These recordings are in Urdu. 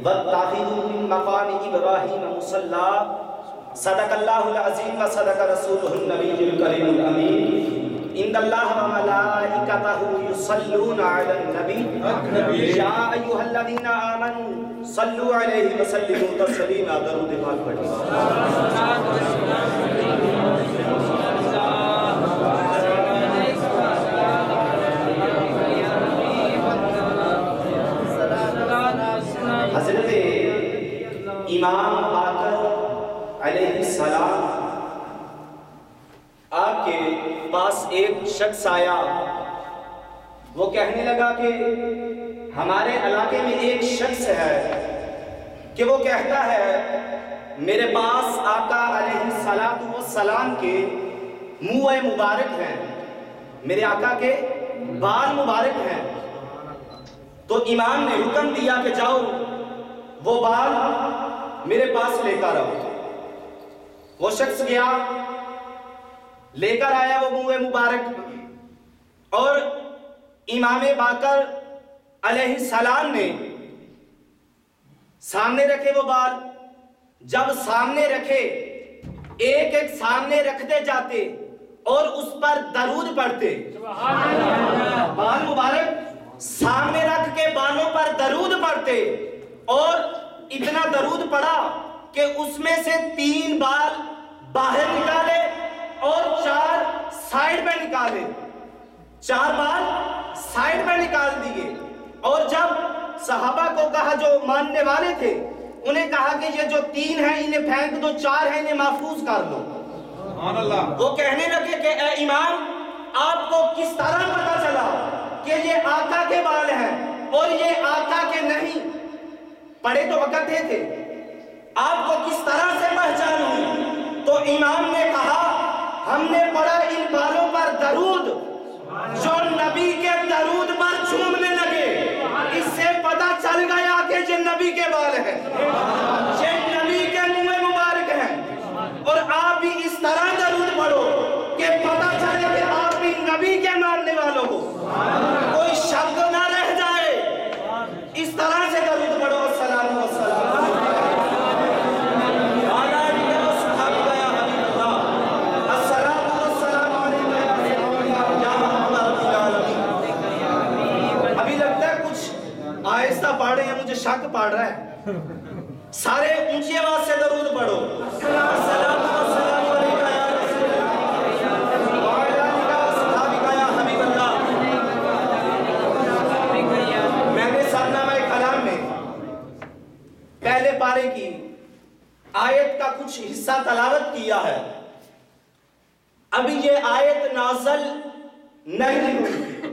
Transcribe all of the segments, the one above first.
واتخذوا من مقام ابراہیم مصلی صدق اللہ العظیم و صدق رسولہ النبی الکریم الامین ان اللہ و ملائکتہ یصلون علی النبی یا ایھا الذین آمنوا صلوا علیہ وسلموا تسلیما درود پاک پڑھیں حضرت امام باقر علیہ السلام آپ کے پاس ایک شخص آیا، وہ کہنے لگا کہ ہمارے علاقے میں ایک شخص ہے کہ وہ کہتا ہے میرے پاس آقا علیہ السلام کے منہ مبارک ہیں، میرے آقا کے بال مبارک ہیں۔ تو امام نے حکم دیا کہ جاؤ وہ بال میرے پاس لے کر آؤ۔ وہ شخص گیا، لے کر آیا وہ منہ مبارک، اور امام باقر علیہ السلام نے سامنے رکھے وہ بال۔ جب سامنے رکھے، ایک ایک سامنے رکھتے جاتے اور اس پر درود پڑھتے۔ بال مبارک سامنے رکھ کے بالوں پر درود پڑھتے، اور اتنا درود پڑھا کہ اس میں سے 3 بال باہر نکالے اور 4 سائیڈ پہ نکالے، 4 بال سائیڈ پہ نکال دیے۔ اور جب صحابہ کو کہا، جو ماننے والے تھے انہیں کہا کہ یہ جو 3 ہیں انہیں پھینک دو، 4 ہیں انہیں محفوظ کر لو۔ وہ کہنے لگے کہ اے امام، آپ کو کس طرح پتا چلا کہ یہ آقا کے بال ہیں اور یہ آقا کے نہیں؟ پڑے تو اکٹھے تھے، آپ کو کس طرح سے پہچان ہوئی؟ تو امام نے کہا ہم نے پڑھا ان بالوں پر درود، جو نبی کے درود پر جھومنے لگے، اس سے پتا چل گیا کہ یہ نبی کے بال ہیں، یہ نبی کے منہ مبارک ہیں۔ اور آپ بھی اس طرح درود پڑھو کہ پتا چلے کہ آپ بھی نبی کے ماننے والوں ہو، کوئی شک نہ رہ جائے۔ اس طرح سے درود پڑھو۔ السلام والسلام آہستہ پڑھ رہے ہیں، مجھے شک پڑ رہا ہے، سارے اونچی آواز سے درود پڑھو۔ السلام والسلام علیکہ یا رسول اللہ وعلی آلہ وصحبہ یا حبیب اللہ۔ میں نے سالنامہ کلام میں پہلے پارے کی آیت کا کچھ حصہ تلاوت کیا ہے۔ ابھی یہ آیت نازل نہیں ہوئی،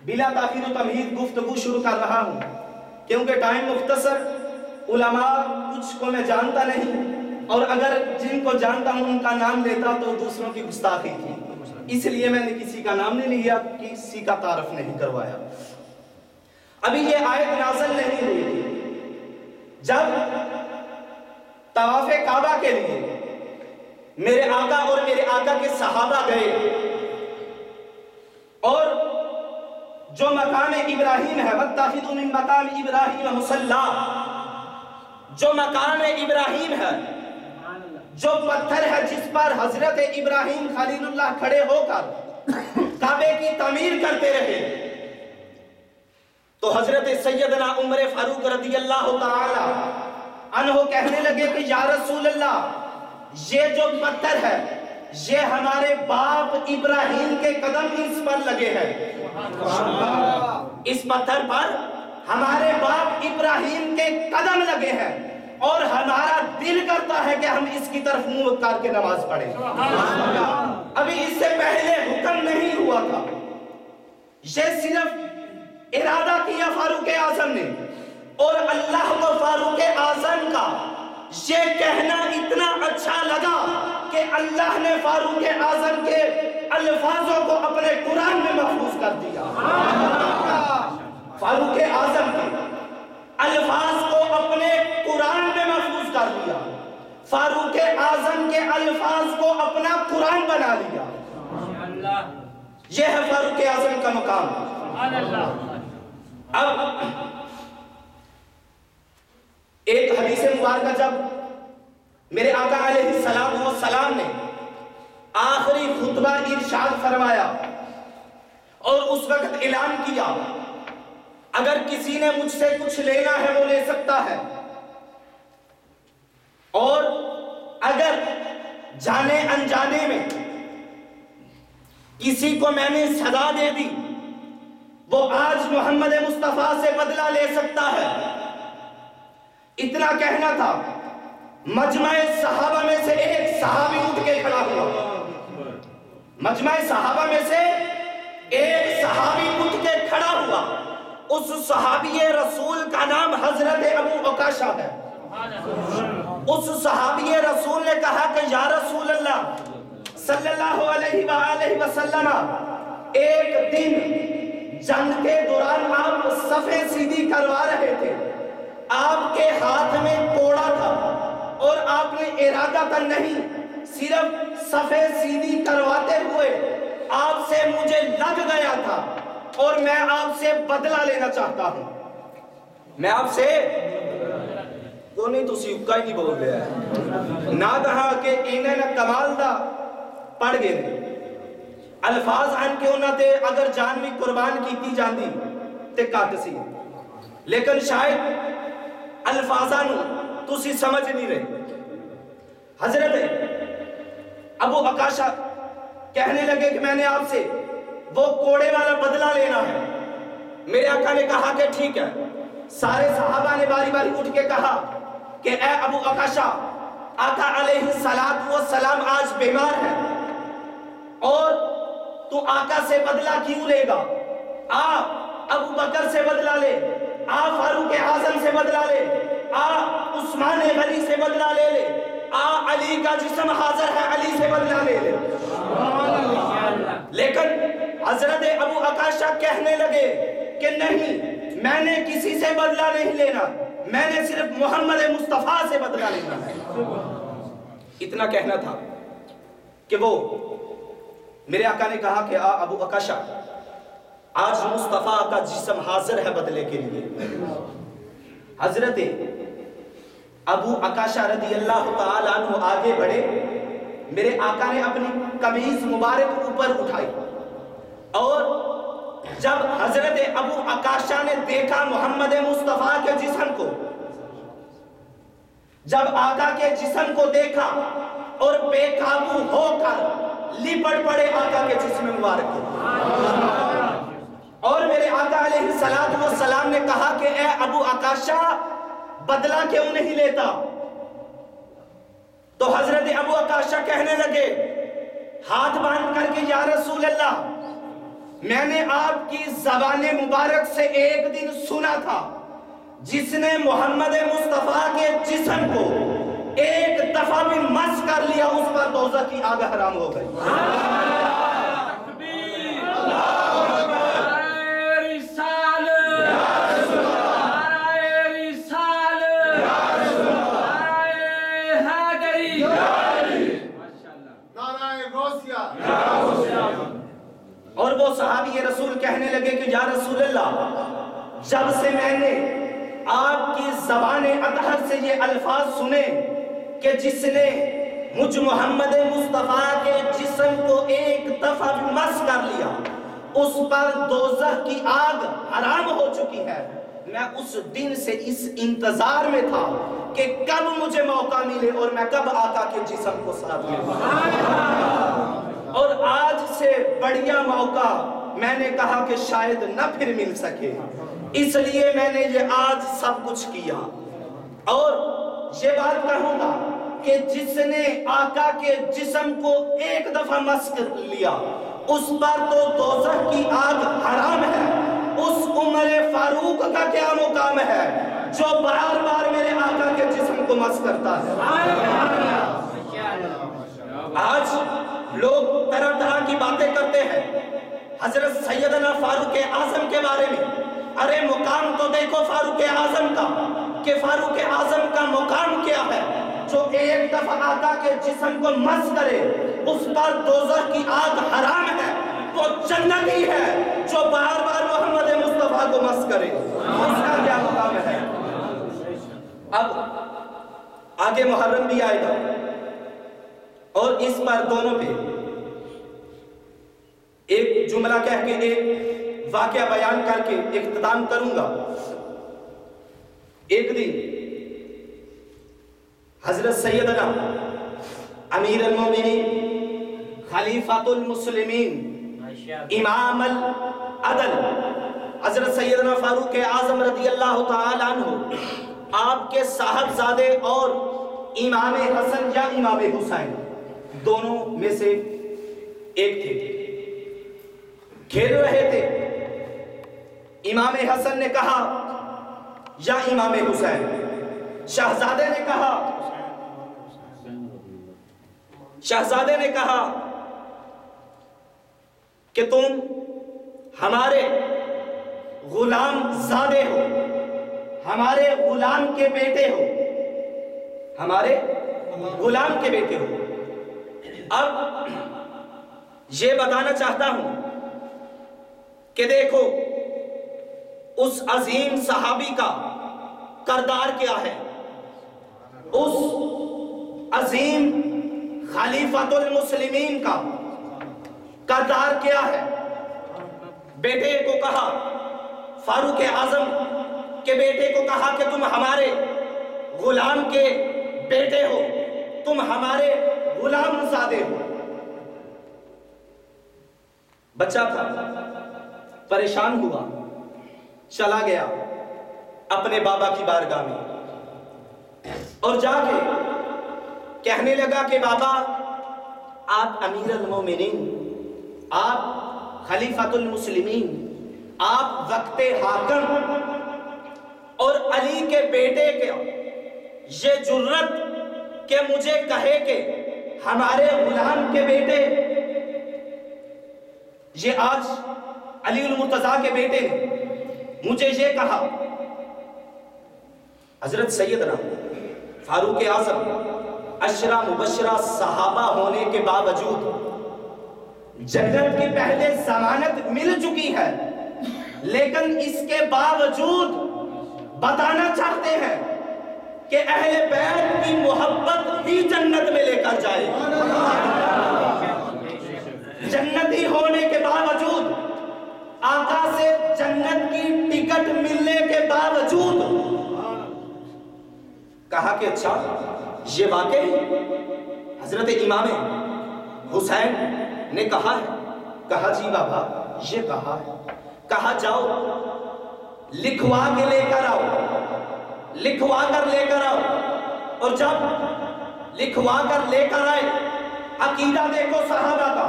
بلا تاخیر و تمہید گفتگو شروع کر رہا ہوں کیونکہ ٹائم مختصر، علماء کچھ کو میں جانتا نہیں، اور اگر جن کو جانتا ہوں ان کا نام لیتا تو دوسروں کی گستاخی تھی، اس لیے میں نے کسی کا نام نہیں لیا، کسی کا تعارف نہیں کروایا۔ ابھی یہ آیت نازل نہیں ہوئی تھی۔ جب طواف کعبہ کے لیے میرے آقا اور میرے آقا کے صحابہ گئے، اور جو مقام ابراہیم ہے، وَاتَّخِذُوا مِن مَقَامِ إِبْرَاهِيمَ مُصَلًّى، جو مقام ابراہیم ہے، جو پتھر ہے جس پر حضرت ابراہیم خلیل اللہ کھڑے ہو کر کعبے کی تعمیر کرتے رہے، تو حضرت سیدنا عمر فاروق رضی اللہ تعالی عنہ کہنے لگے کہ یا رسول اللہ، یہ جو پتھر ہے یہ ہمارے باپ ابراہیم کے قدم اس پر لگے ہیں، اس پتھر پر ہمارے باپ ابراہیم کے قدم لگے ہیں، اور ہمارا دل کرتا ہے کہ ہم اس کی طرف منہ کر کے نماز پڑھیں۔ ابھی اس سے پہلے حکم نہیں ہوا تھا، یہ صرف ارادہ کیا فاروق اعظم نے، اور اللہ کو فاروق اعظم کا یہ کہنا اتنا اچھا لگا کہ اللہ نے فاروق اعظم کے الفاظوں کو اپنے قرآن میں محفوظ کر دیا۔ فاروق اعظم کے الفاظ کو اپنے قرآن میں محفوظ کر دیا، فاروق اعظم کے الفاظ کو اپنا قرآن بنا لیا۔ یہ ہے فاروق اعظم کا مقام۔ اب اتوار کا جب میرے آقا علیہ السلام نے آخری خطبہ ارشاد فرمایا اور اس وقت اعلان کیا اگر کسی نے مجھ سے کچھ لینا ہے وہ لے سکتا ہے، اور اگر جانے انجانے میں کسی کو میں نے سزا دے دی وہ آج محمد مصطفیٰ سے بدلہ لے سکتا ہے۔ اتنا کہنا تھا، مجمع صحابہ میں سے ایک صحابی اٹھ کے کھڑا ہوا، مجمع صحابہ میں سے ایک صحابی اٹھ کے کھڑا ہوا، اس صحابی رسول کا نام حضرت ابو عکاشہ ہے۔ اس صحابی رسول نے کہا کہ یا رسول اللہ صلی اللہ علیہ وآلہ وسلم، ایک دن جنگ کے دوران آپ صفیں سیدھی کروا رہے تھے، آپ کے ہاتھ میں کوڑا تھا اور آپ نے ارادہ تن نہیں، صرف صفیں سیدھی کرواتے ہوئے آپ سے مجھے لگ گیا تھا اور میں آپ سے بدلہ لینا چاہتا ہوں۔ میں آپ سے کو نہیں تو سیکھا ہی نہیں بول رہا ہے نہ کہا کہ انہیں نہ کمال دا پڑھ گئے الفاظ آن کیوں نہ تے اگر جان بھی قربان کیتی جاندی تے کٹ سی، لیکن شاید الفاظاں تسی سمجھ نہیں رہے۔ حضرت ابو عکاشہ کہنے لگے کہ میں نے آپ سے وہ کوڑے والا بدلہ لینا ہے۔ میرے آقا نے کہا کہ ٹھیک ہے۔ سارے صحابہ نے باری باری اٹھ کے کہا کہ اے ابو عکاشہ، آقا علیہ السلام آج بیمار ہے اور تو آقا سے بدلہ کیوں لے گا؟ آ ابو بکر سے بدلہ لے، آ فاروق اعظم سے بدلہ لے، آ عثمان غنی سے بدلہ لے لے، آ علی کا جسم حاضر ہے علی سے بدلہ لے لے۔ لیکن حضرت ابو عکاشہ کہنے لگے کہ نہیں، میں نے کسی سے بدلہ نہیں لینا، میں نے صرف محمد مصطفیٰ سے بدلہ لینا ہے۔ اتنا کہنا تھا کہ وہ میرے آقا نے کہا کہ ابو عکاشہ، آج مصطفیٰ کا جسم حاضر ہے بدلے کے لیے۔ حضرت ابو عکاشہ رضی اللہ تعالیٰ عنہ آگے بڑھے، میرے آقا نے اپنی قمیض مبارک اوپر اٹھائی اور جب حضرت ابو عکاشہ نے دیکھا محمد مصطفیٰ کے جسم کو، جب آقا کے جسم کو دیکھا اور بے قابو ہو کر لپٹ پڑے آقا کے جسم مبارک کو، اور میرے آقا علیہ السلام نے کہا کہ اے ابو عکاشہ بدلہ کیوں نہیں لیتا؟ تو حضرت ابو عکاشہ کہنے لگے ہاتھ باندھ کر کے یا رسول اللہ، میں نے آپ کی زبان مبارک سے ایک دن سنا تھا جس نے محمد مصطفیٰ کے جسم کو ایک دفعہ بھی مس کر لیا اس پر دوزخ کی آگ حرام ہو گئی۔ اور وہ صحابی رسول کہنے لگے کہ یا رسول اللہ، جب سے میں نے آپ کی زبان اطہر سے یہ الفاظ سنے کہ جس نے مجھ محمد مصطفیٰ کے جسم کو ایک دفعہ مس کر لیا اس پر دوزخ کی آگ حرام ہو چکی ہے، میں اس دن سے اس انتظار میں تھا کہ کب مجھے موقع ملے اور میں کب آقا کے جسم کو ساتھ ملوں، اور آج سے بڑھیا موقع میں نے کہا کہ شاید نہ پھر مل سکے، اس لیے میں نے یہ آج سب کچھ کیا۔ اور یہ بات کہوں گا کہ جس نے آقا کے جسم کو ایک دفعہ مس کر لیا اس پر تو دوزخ کی آگ حرام ہے، اس عمر فاروق کا کیا مقام ہے جو بار بار میرے آقا کے جسم کو مس کرتا ہے۔ آج لوگ طرح طرح کی باتیں کرتے ہیں حضرت سیدنا فاروق اعظم کے بارے میں، ارے مقام تو دیکھو فاروق اعظم کا کہ فاروق اعظم کا مقام کیا ہے، جو ایک دفعہ آقا کے جسم کو مس کرے اس پر دوزخ کی آگ حرام ہے، وہ جنتی ہے جو بار بار محمد مصطفیٰ کو مس کرے، اس کا کیا مقام ہے۔ اب آگے محرم بھی آئے گا اور اس پر دونوں پہ ایک جملہ کہہ کے ایک واقعہ بیان کر کے اختتام کروں گا۔ ایک دن حضرت سیدنا امیر المومنین خلیفۃ المسلمین امام العدل حضرت سیدنا فاروق اعظم رضی اللہ تعالی عنہ آپ کے صاحبزادے اور امام حسن یا امام حسین دونوں میں سے ایک تھے، کھیل رہے تھے۔ امام حسن نے کہا یا امام حسین، شہزادے نے کہا کہ تم ہمارے غلام زادے ہو، ہمارے غلام کے بیٹے ہو، ہمارے غلام کے بیٹے ہو۔ اب یہ بتانا چاہتا ہوں کہ دیکھو اس عظیم صحابی کا کردار کیا ہے، اس عظیم خلیفۃ المسلمین کا کردار کیا ہے۔ بیٹے کو کہا، فاروق اعظم کے بیٹے کو کہا کہ تم ہمارے غلام کے بیٹے ہو، تم ہمارے غلام زادے ہو۔ بچہ تھا، پریشان ہوا، چلا گیا اپنے بابا کی بارگاہ میں اور جا کے کہنے لگا کہ بابا آپ امیر المومنین، آپ خلیفۃ المسلمین، آپ وقت حاکم اور علی کے بیٹے کے یہ جرت کہ مجھے کہے کہ ہمارے غلام کے بیٹے، یہ آج علی المرتضیٰ کے بیٹے نے مجھے یہ کہا۔ حضرت سیدنا فاروق اعظم عشرہ مبشرہ صحابہ ہونے کے باوجود جنت کی پہلے ضمانت مل چکی ہے، لیکن اس کے باوجود بتانا چاہتے ہیں کہ اہل بیت کی محبت ہی جنت میں لے کر جائے۔ جنتی ہونے کے باوجود، آقا سے جنت کی ٹکٹ ملنے کے باوجود کہا کہ اچھا یہ واقعی حضرت امام حسین نے کہا ہے؟ کہا جی بابا یہ کہا ہے۔ کہا جاؤ لکھوا کے لے کر آؤ، لکھوا کر لے کر آؤ۔ اور جب لکھوا کر لے کر آئے، عقیدہ دیکھو صحابہ کا،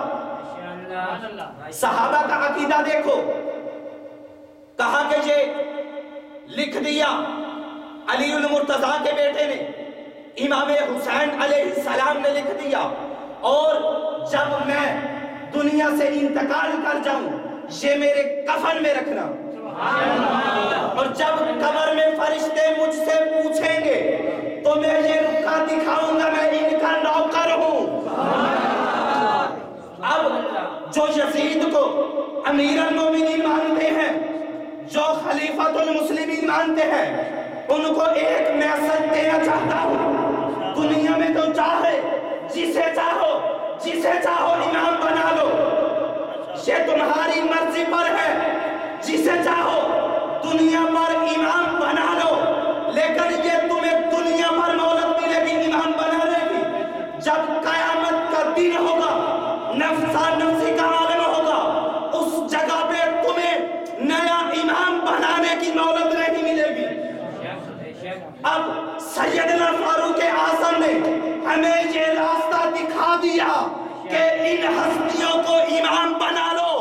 صحابہ کا عقیدہ دیکھو۔ کہا کہ یہ لکھ دیا علی المرتضیٰ کے بیٹے نے، امام حسین علیہ السلام نے لکھ دیا، اور جب میں دنیا سے انتقال کر جاؤں یہ میرے کفن میں رکھنا، اور جب قبر میں فرشتے مجھ سے پوچھیں گے تو میں یہ رکھا دکھاؤں گا میں ان کا نوکر ہوں۔ اب جو یزید کو امیر المومنین مانتے ہیں، جو خلیفۃ المسلمین مانتے ہیں، ان کو ایک میسج دینا چاہتا ہوں، دنیا میں تو چاہے جسے چاہو امام بنا لو، یہ تمہاری مرضی پر ہے، جسے چاہو دنیا پر امام بنا لو، لیکن یہ تمہیں دنیا پر مہلت ملے گی امام بنانے کی۔ جب قیامت کا دن ہوگا، نفسا نفسی کا عالم ہوگا، اس جگہ پہ تمہیں نیا امام بنانے کی مہلت نہیں ملے گی۔ اب سیدنا فاروق اعظم نے ہمیں یہ راستہ دکھا دیا کہ ان ہستیوں کو امام بنا لو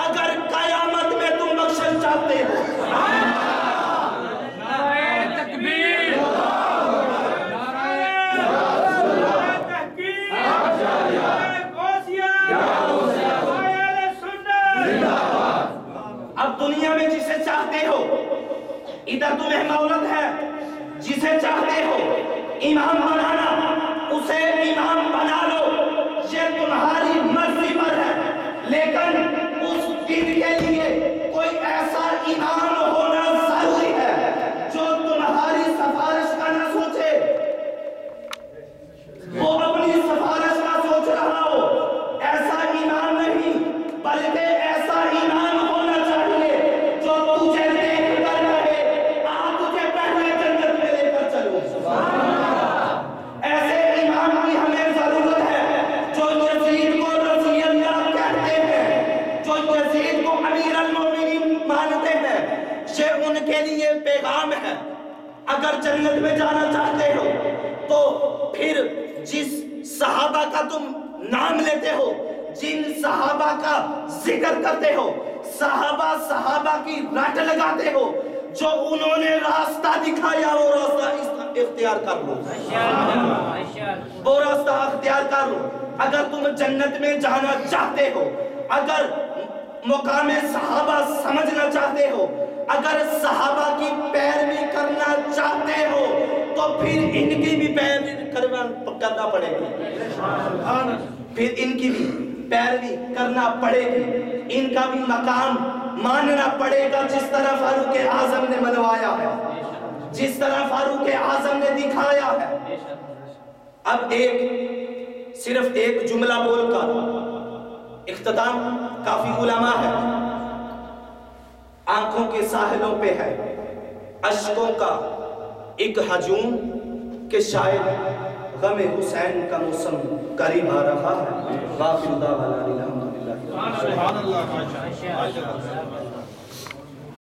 اگر قیامت میں تم بخشش چاہتے ہو۔ اب دنیا میں جسے چاہتے ہو، ادھر تمہیں مولت ہے، جسے چاہتے ہو امام بنانا اسے امام بنا لو، یہ تمہاری مرضی پر ہے، لیکن اس دن کے لیے کوئی ایسا امام ہونا ضروری ہے جو تمہاری سفارش کا نہ سوچے، اگر جنت میں جانا چاہتے ہو تو پھر جس صحابہ کا تم نام لیتے ہو، جن صحابہ کا ذکر کرتے ہو، صحابہ کی رٹ لگاتے ہو، جو انہوں نے راستہ دکھایا وہ راستہ اختیار کر لو، وہ راستہ اختیار کر لو۔ اگر تم جنت میں جانا چاہتے ہو، اگر مقام صحابہ سمجھنا چاہتے ہو، اگر صحابہ کی پیروی کرنا چاہتے ہو تو پھر ان کی بھی پیروی کرنا پڑے گی، پھر ان کی بھی پیروی کرنا پڑے گی، ان کا بھی مقام ماننا پڑے گا، جس طرح فاروق اعظم نے منوایا ہے، جس طرح فاروق اعظم نے دکھایا ہے۔ اب صرف ایک جملہ بول کر اختتام، کافی علماء ہے، آنکھوں کے ساحلوں پہ ہے اشکوں کا ایک ہجوم کہ شاید غم حسین کا موسم قریب آ رہا ہے۔ غافل دعوانا الحمدللہ۔